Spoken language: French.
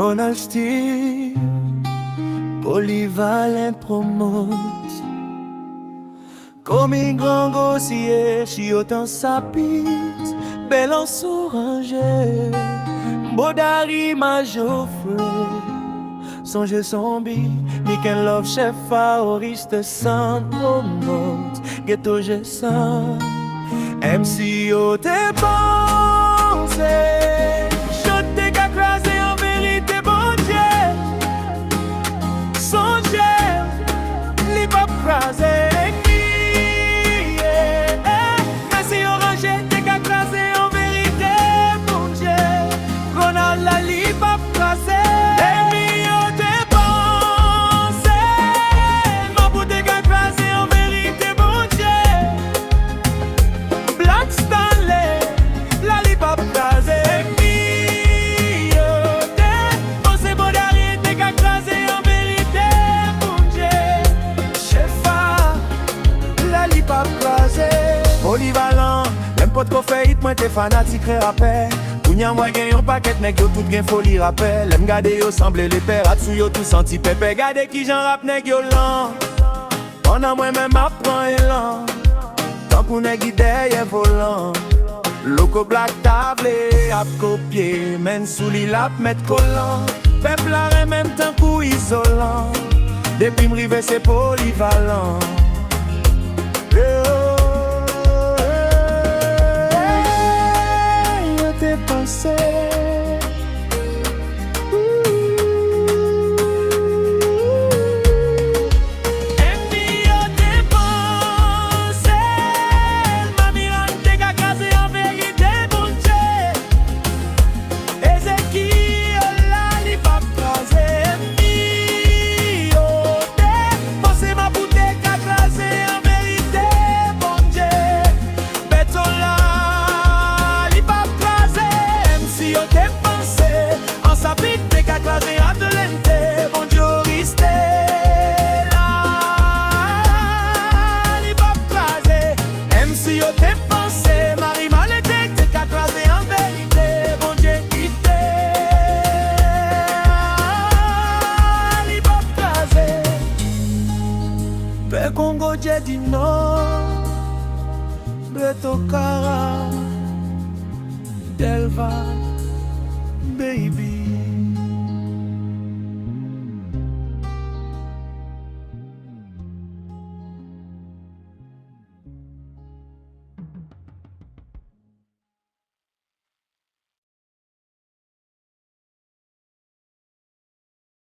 Ronald Steele, polyvalent promote. Comme grand gossier, chiotant sa piste, belle en souranger. Bodari ma Geoffrey, songe zombie, Niken Love chef favoriste sans promote. Ghetto je sens, MCO te pensé. Chote qu'a crasé en vérité bon Dieu. Songe, li pa crasé. Polyvalent, même pas trop fait hit, moi t'es fanatique rappel. Kounya moi gen yon paquet nèg yo tout gen folie rappel. L'aime gade yo semble les pères, sous yo tout senti pépé. Gade qui j'en rap nèg yo lent. On a moi même apprend élan. Tant qu'on nèg derrière volant. Loco black table, ap copier, men sous li lap met collant. Peuple en même temps coup isolant. Depuis m'rive c'est polyvalent. Pensé. Congo Jedi no Beto Kara Delva Baby